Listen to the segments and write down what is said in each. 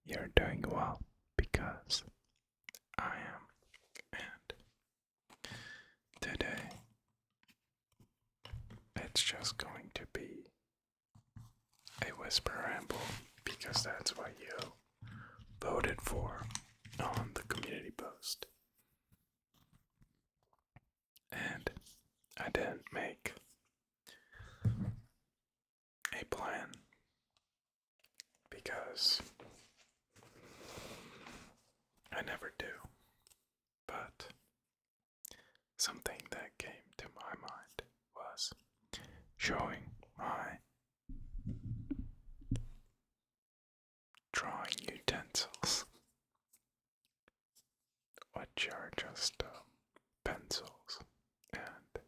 you're doing well because I am. And today it's just going to be a Whisper Ramble because that's what you voted for on the community post. And I didn't make a plan because I never do. But something that came to my mind was showing my drawing utensils, which are just pencils and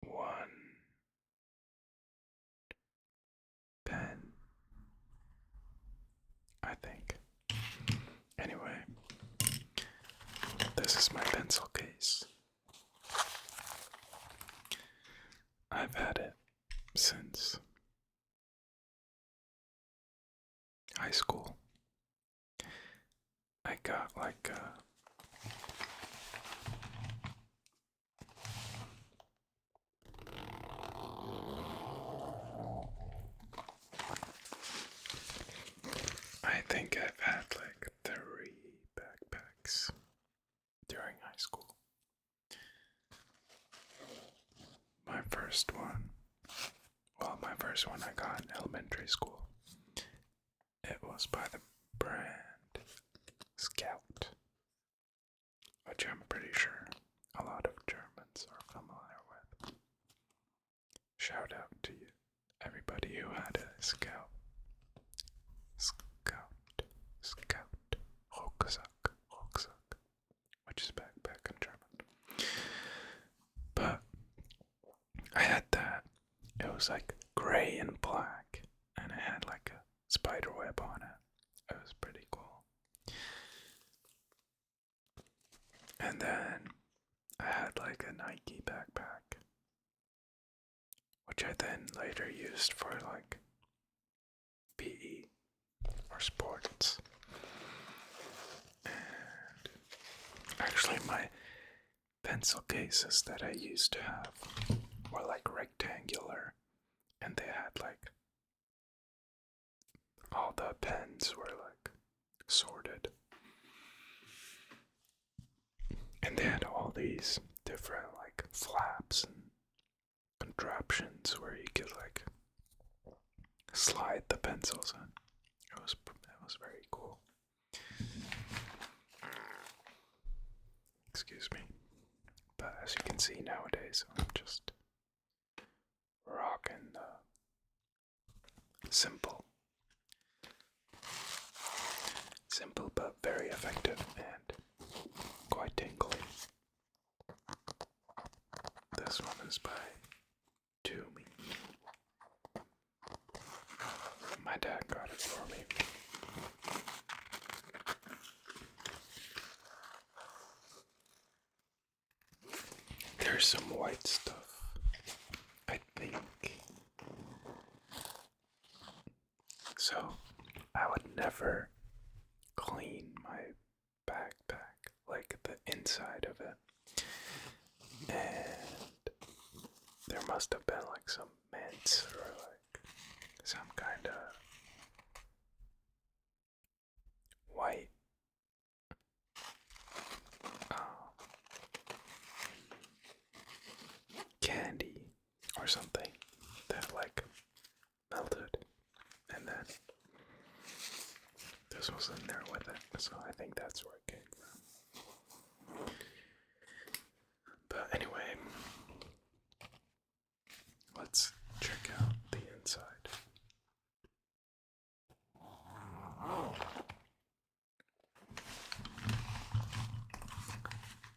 one pen, I think. Anyway, this is my pencil case. I've had it since high school. I got like I think I've had like 3 backpacks during high school. My first one I got in elementary school. It was by the brand Scout, which I'm pretty sure a lot of Germans are familiar with. Shout out to you, everybody who had a Scout. Scout. Rucksack, which is backpack in German. But I had that. It was like gray and black, and it had like a spider web on it. It was pretty cool. And then I had like a Nike backpack, which I then later used for like PE or sports. And actually, my pencil cases that I used to have were like rectangular, and they had like all the pens were like sorted, and they had all these different like flaps and contraptions where you could like slide the pencils in. It was very cool. Excuse me. But as you can see nowadays, I'm just rocking the simple but very effective and quite tingly. This one is by Toomey. My dad got it for me. There's some white stuff, I think. So, I would never clean my backpack, like the inside of it. And there must have been like some mints or like some kind of white candy or something that like melted, and then this was in there with it, so I think that's where it came from. But anyway, let's check out the inside.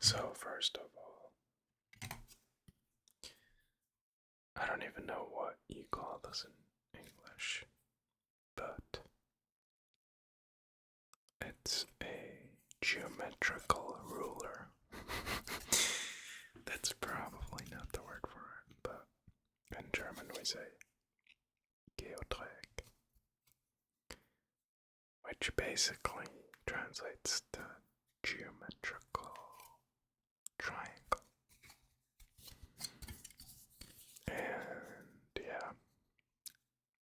So first of all, I don't even know what you call this in English, but it's a geometrical ruler. That's probably not the word for it, but in German we say Geodreieck. which basically translates to geometrical triangle. And yeah,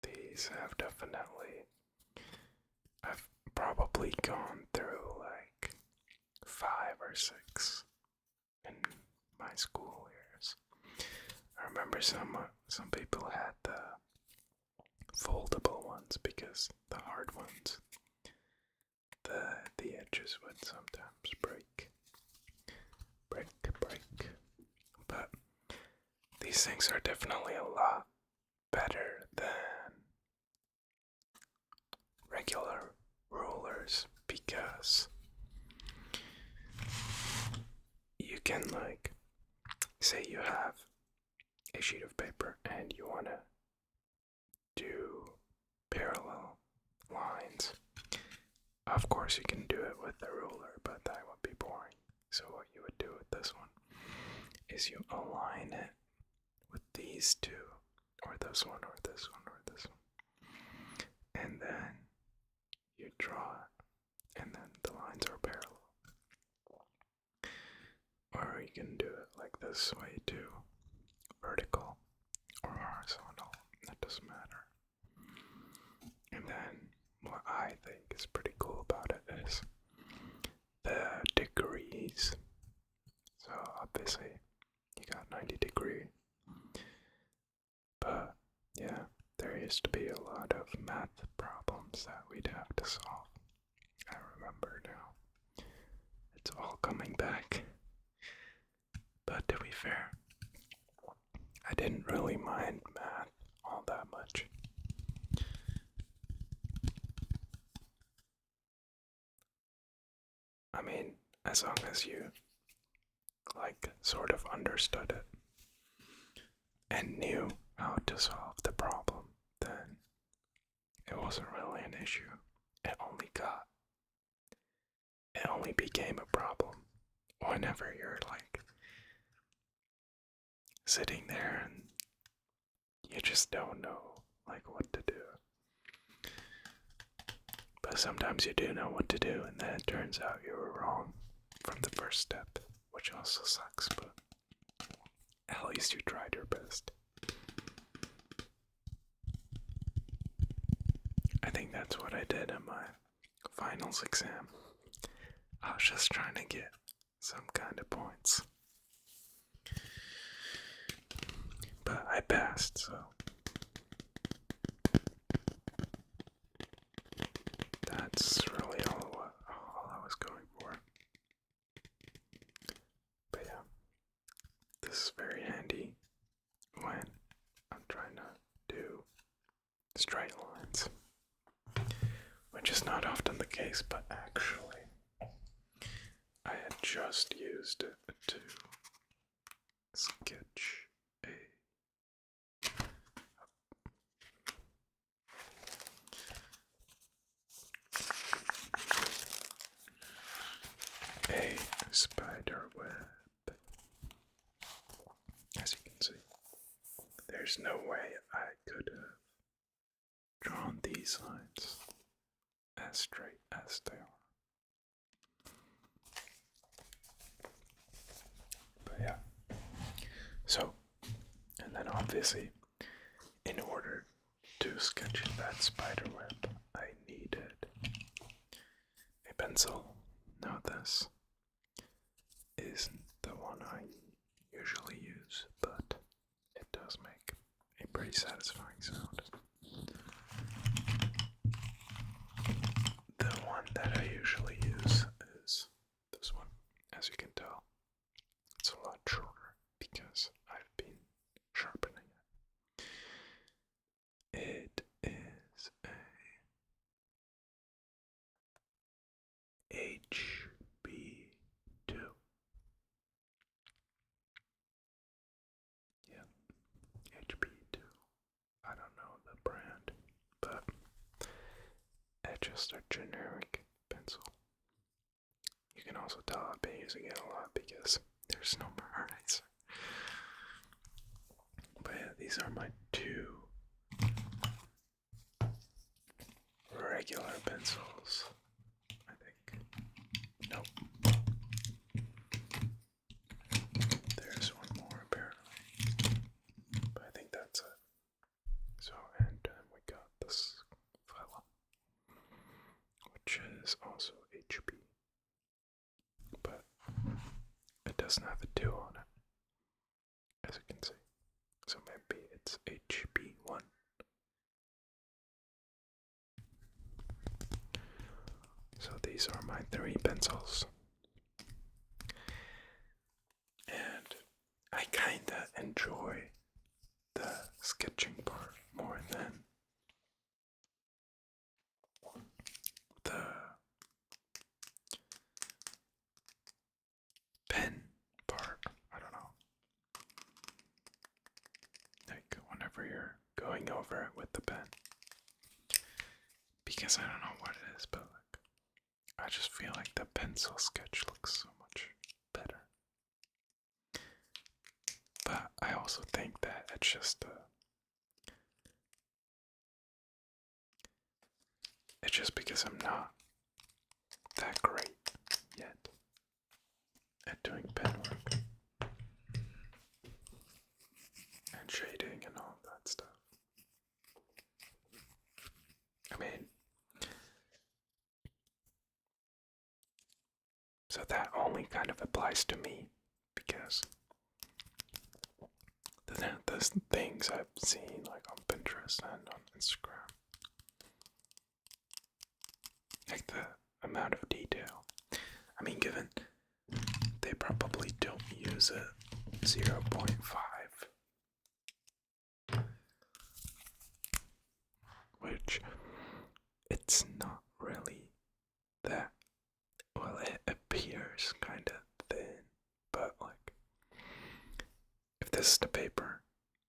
these have definitely, I've probably gone through like 5 or 6 in my school years. I remember some people had the foldable ones because the hard ones, the edges would sometimes break. But these things are definitely a lot better than regular rulers because you can, like, say you have a sheet of paper and you want to do parallel lines. Of course you can do it with a ruler, but that would be boring. So what you would do with this one is you align it with these two, or this one, or this one, or this one. And then you draw it, and then the lines are parallel. Or you can do it like this way too, vertical or horizontal, that doesn't matter. And then what I think is pretty cool about it is the degrees. So obviously you got 90 degree, but yeah, there used to be a lot of math problems that we'd have to solve. I remember now. It's all coming back. But to be fair, I didn't really mind math all that much. I mean, as long as you, like, sort of understood it and knew how to solve the problem, then it wasn't really an issue. It only became a problem whenever you're, like, sitting there and you just don't know, like, what to do. But sometimes you do know what to do, and then it turns out you were wrong from the first step, which also sucks, but at least you tried your best. I think that's what I did in my finals exam. I was just trying to get some kind of points. But I passed, so that's really all I was going for. But yeah, this is very handy when I'm trying to do straight lines, which is not often the case, but actually I had just used it to sketch a spider web. As you can see, there's no way I could have drawn these lines as straight as they are. But yeah, so, and then obviously, in order to sketch that spider web, I needed a pencil. Now this isn't the one I usually use, but it does make a pretty satisfying sound. The one that I usually use is this one. As you can tell, it's a lot shorter because I've been sharpening it. It is a HB2. Yeah, HB2. I don't know the brand, but it's just a generic pencil. You can also tell I've been using it a lot because there's no more eraser. But yeah, these are my two regular pencils, I think. Nope. There's one more apparently, but I think that's it. So, and then we got this fella, which is also HB, but it doesn't have a 2 on it, as you can see. So maybe it's HB1. So these are my 3 pencils. And I kinda enjoy the sketching part more than the pen part. I don't know. Like whenever you're going over it with the pen. Because I don't know what it is, but like I just feel like the pencil sketch looks so much better. But I also think that it's just it's just because I'm not that great yet at doing pen work and shading and all that stuff. I mean, so that only kind of applies to me because the things I've seen like on Pinterest and on Instagram, like the amount of detail. I mean, given they probably don't use a 0.5, which it's not really that, well, it appears kind of thin, but like if this is the paper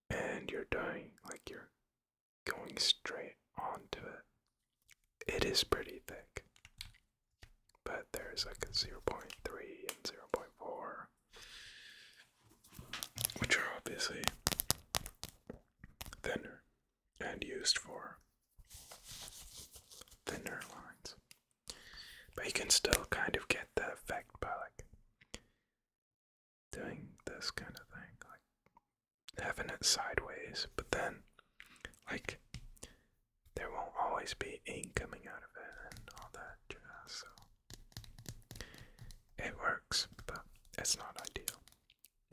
and you're doing like you're going straight onto it, it is pretty thick. But there's like a 0.3 and 0.4, which are obviously thinner and used for thinner lines. But you can still kind of get the effect by like doing this kind of thing, like having it sideways, but then like there won't always be ink coming out of it and all that jazz, so it works, but it's not ideal.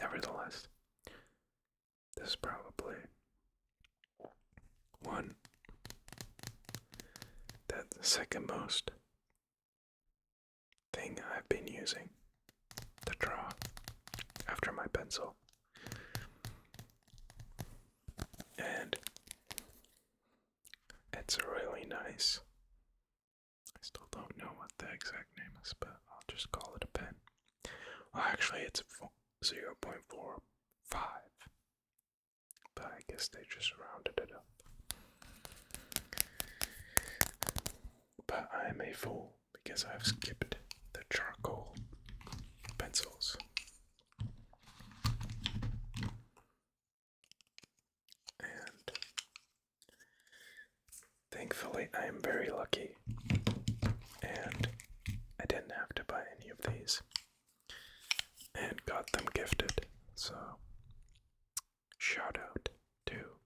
Nevertheless, this is probably the second most thing I've been using to draw after my pencil. And it's really nice. I still don't know what the exact name is, but I'll just call it a pen. Well, actually, it's 0.45, but I guess they just rounded it up. But I'm a fool because I've skipped the charcoal pencils. And thankfully, I am very lucky, and I didn't have to buy any of these, and got them gifted, so shout out to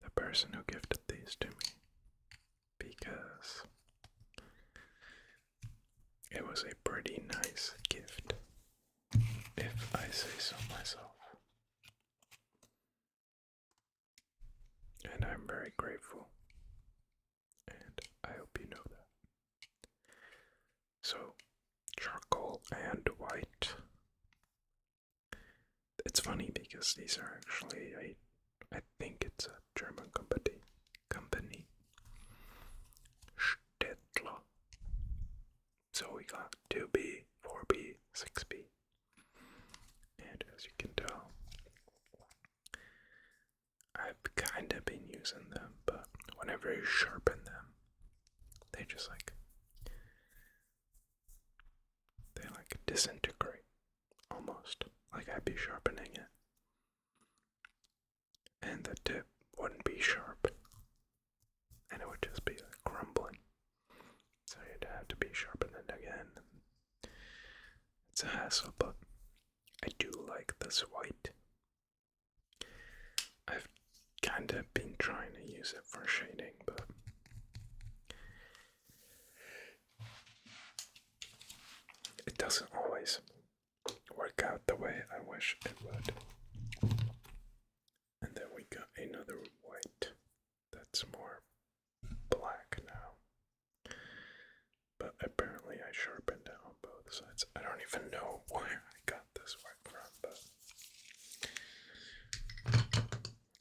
the person who gifted these to me, because it was a pretty nice gift, if I say so myself. And I'm very grateful, and I hope you know that. So, charcoal and white. It's funny because these are actually I think it's a German company. Stettler. So we got 2B, 4B, 6B. And as you can tell, I've kind of been using them, but whenever you sharpen them, they just they disintegrate, almost, like I'd be sharpening it. And the tip wouldn't be sharp, and it would just a hassle, but I do like this white. I've kind of been trying to use it for shading, but it doesn't always work out the way I wish it would. And then we got another white that's more black now. But apparently I sharpened it on both sides. I don't even know where I got this white from, but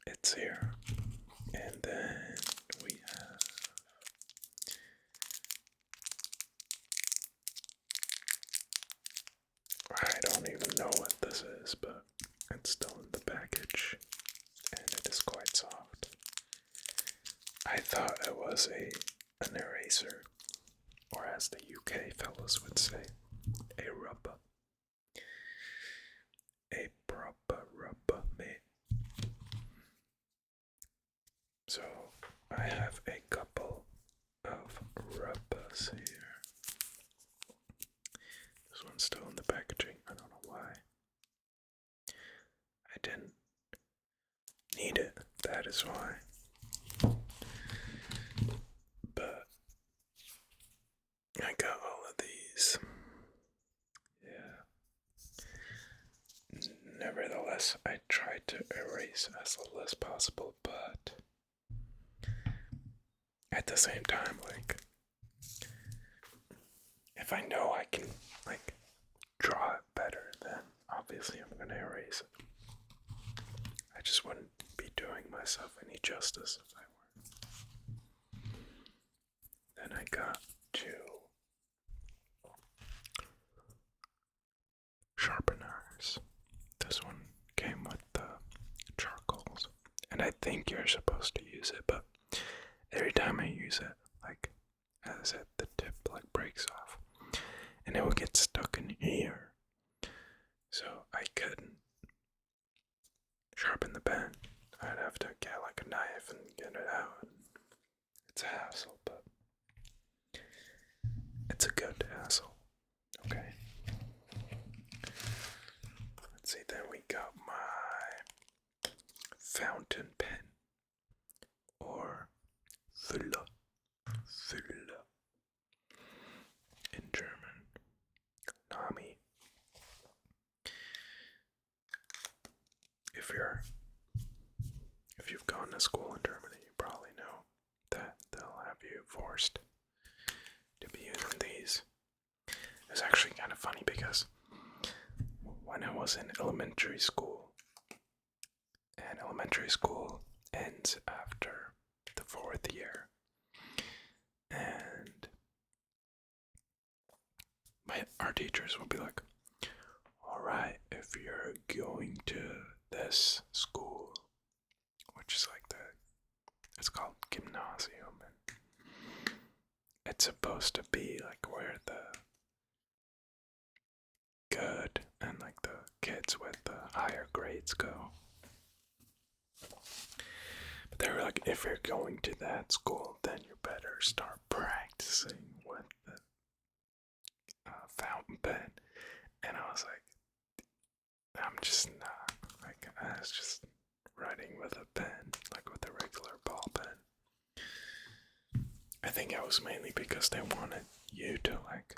it's here. And then we have I don't even know what this is, but it's still in the package, and it is quite soft. I thought it was an eraser, or as the UK fellas would say, a rubber. A proper rubber, mate. So, I have a couple of rubbers here. This one's still in the packaging. I don't know why. I didn't need it. That is why. But I got all of these. Yeah. Nevertheless, I tried to erase as little as possible, but at the same time, like, if I know I can, like, draw it better, then obviously I'm gonna erase it. I just wouldn't be doing myself any justice if I were. Then I got two sharpeners. This one came with the charcoals, and I think you're supposed to use it, but every time I use it, like, as I said, the tip like breaks off, and it will get stuck in here. So I couldn't sharpen the pen. I'd have to get like a knife and get it out. It's a hassle, but it's a good hassle. Okay. Let's see, then we got my fountain pen, or Füller in German. Nami. If you've gone to school in Germany, you probably know that they'll have you forced to be using these. It's actually kind of funny because when I was in elementary school, and elementary school ends after the 4th year, and our teachers will be like, alright, if you're going to this school, which is like it's called gymnasium, and it's supposed to be like where the good and like the kids with the higher grades go. But they were like, if you're going to that school, then you better start practicing with the fountain pen. And I was like, I'm just not. Like, I was just writing with a pen, like with a regular ball pen. I think it was mainly because they wanted you to, like,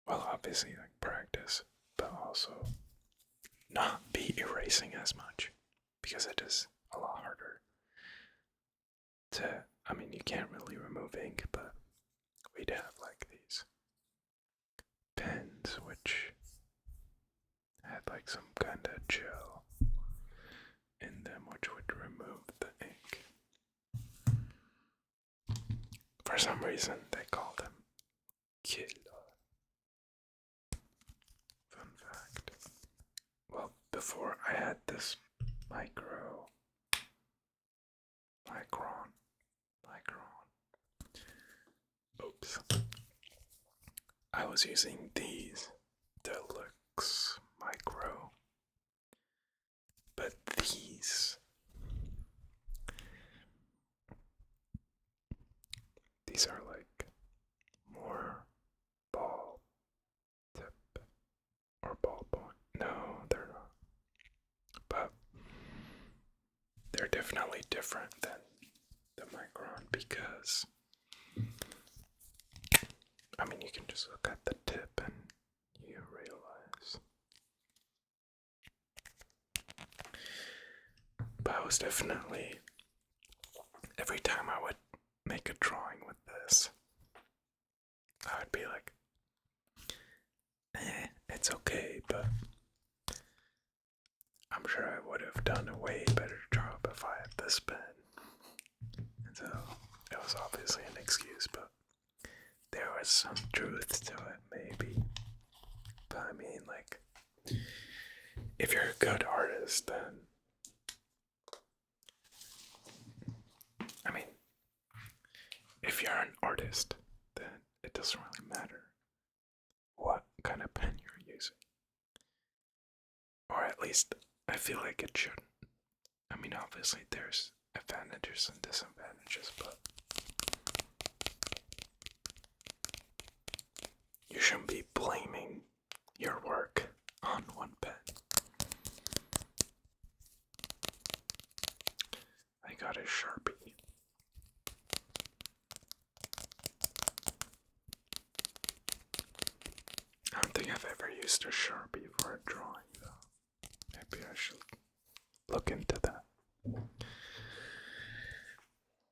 well, obviously, like, practice, but also not be erasing as much, because it is a lot harder to, I mean, you can't really remove ink, but we'd have like these pens which had like some kind of gel in them which would remove the ink. For some reason they call them killer. Fun fact. Well, before I had this micron. Oops. I was using these Deluxe Micro, but these are like more ball tip they're definitely different than the Micron because, I mean, you can just look at the tip and you realize. But I was definitely, every time I would make a drawing with this, I would be like, it's okay, but I'm sure I would have done a way better job if I had this pen. And so it was obviously an excuse, but there was some truth to it, maybe. But I mean, like, if you're a good artist, then, I mean, if you're an artist, then it doesn't really matter what kind of pen you're using. Or at least, I feel like it shouldn't. I mean, obviously there's advantages and disadvantages, but you shouldn't be blaming your work on one pen. I got a Sharpie. I don't think I've ever used a Sharpie for a drawing, though. Maybe I should look into that.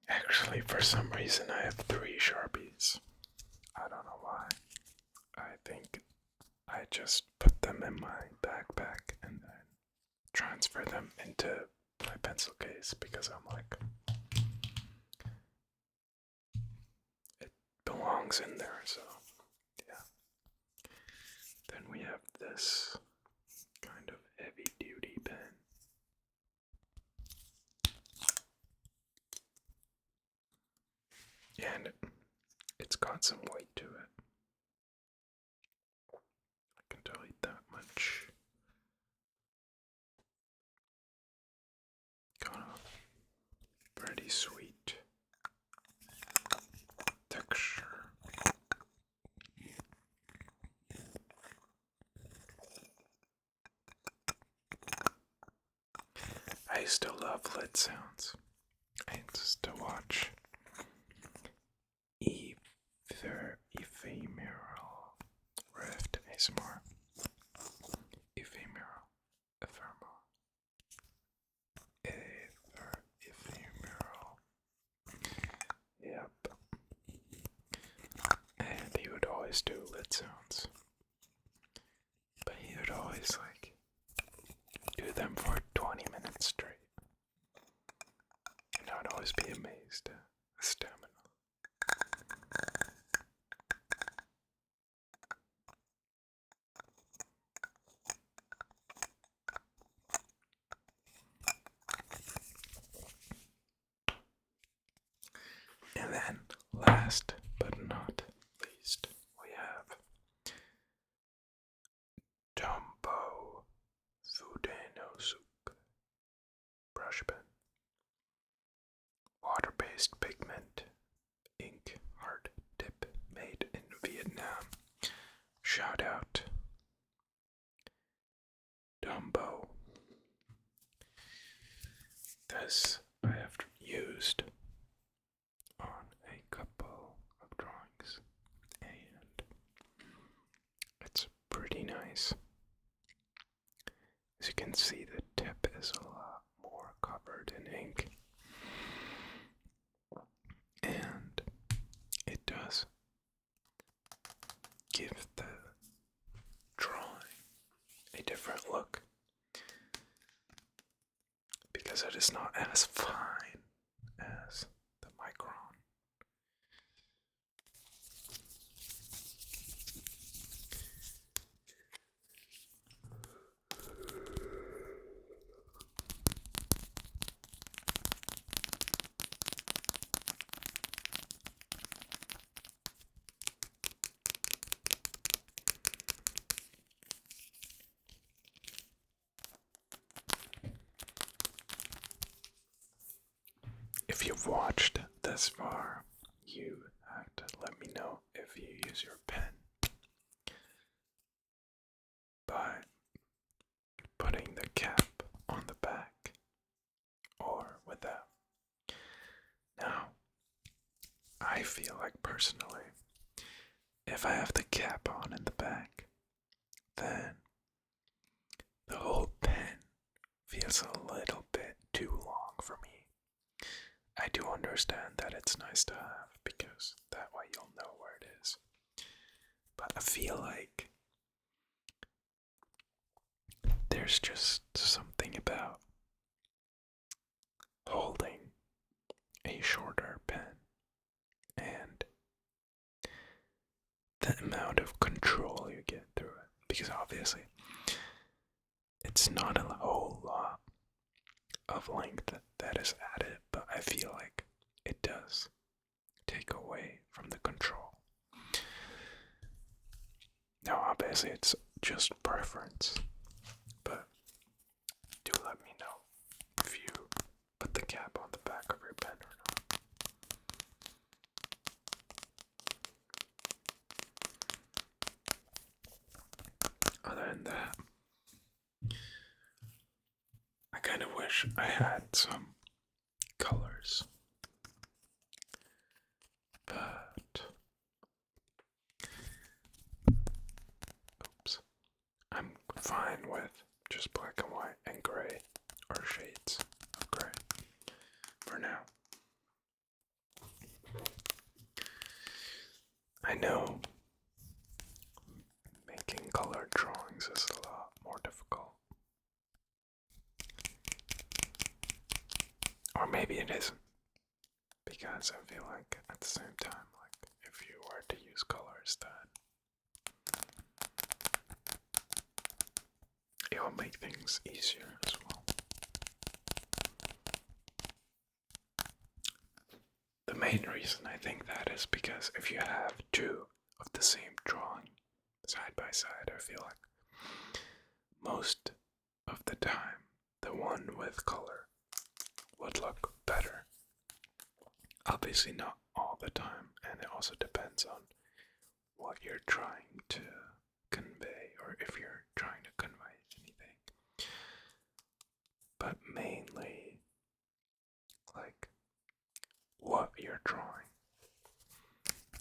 Actually, for some reason, I have 3 Sharpies. I don't know why. I think I just put them in my backpack and then transfer them into my pencil case because I'm like, it belongs in there, so yeah. Then we have this kind of heavy duty pen. And it's got some weight to it. I can tell you that much. Got a pretty sweet texture. I used to love lid sounds. I used to watch Ephemeral Rift ASMR. Ephemeral. Yep. And he would always do lid sounds. But he would always like do them for 20 minutes straight. And I would always be amazed at the stamina. And then, last but not least, we have Tombow Sudenosuk brush pen. Water-based pigment, ink, hard tip, made in Vietnam. Shout out Tombow. This I have used on a couple of drawings, and it's pretty nice. As you can see, the tip is a lot more covered in ink, and it does give the drawing a different look because it is not as fine as the Micron. If you've watched this far, you have to let me know if you use your pen by putting the cap on the back or I feel like personally, if I have the cap on in the back, then the whole pen feels a little bit too long for me. I do understand that it's nice to have because that way you'll know where it is. But I feel like there's just something about holding a shorter pen and the amount of control you get through it. Because obviously, it's not a whole lot of length that is added, but I feel like it does take away from the control. Now, obviously, it's just preference, but do let me know if you put the cap on the back of your pen or not. Other than that, I kind of wish I had some colors, but I'm fine with just black and white and gray, or shades of gray for now. I know making colored drawings is a lot more difficult. Or maybe it isn't. Because I feel like at the same time, like if you were to use colors, then it will make things easier as well. The main reason I think that is because if you have two of the same drawing side by side, I feel like most of the time the one with color would look better. Obviously not all the time, and it also depends on what you're trying to convey, or if you're trying to convey anything. But mainly, like, what you're drawing.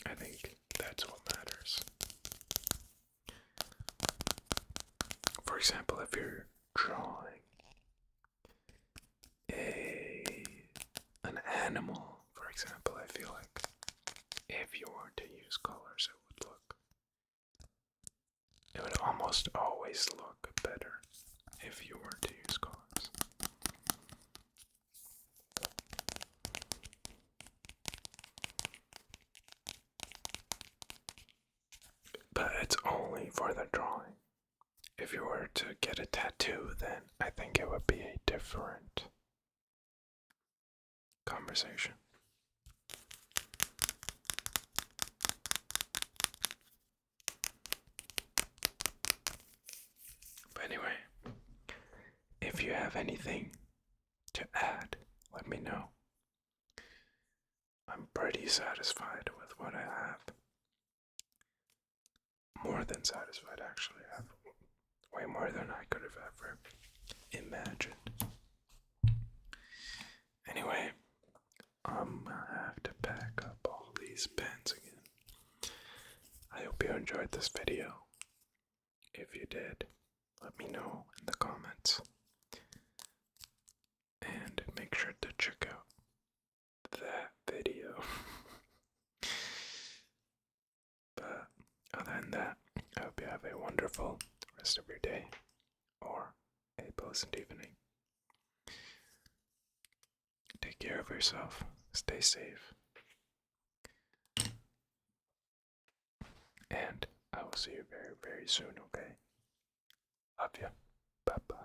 I think that's what matters. For example, if you're drawing an animal, for example, I feel like if you were to use colors, it would almost always look better if you were to use colors. But it's only for the drawing. If you were to get a tattoo, then I think it would be a different conversation. But anyway, if you have anything to add, let me know. I'm pretty satisfied with what I have. More than satisfied, actually. I have way more than I could have ever imagined. Anyway, I'm gonna have to pack up all these pens again. I hope you enjoyed this video. If you did, let me know in the comments. And make sure to check out that video. But other than that, I hope you have a wonderful rest of your day or a pleasant evening. Take care of yourself. Stay safe. And I will see you very, very soon, okay? Love ya. Bye-bye.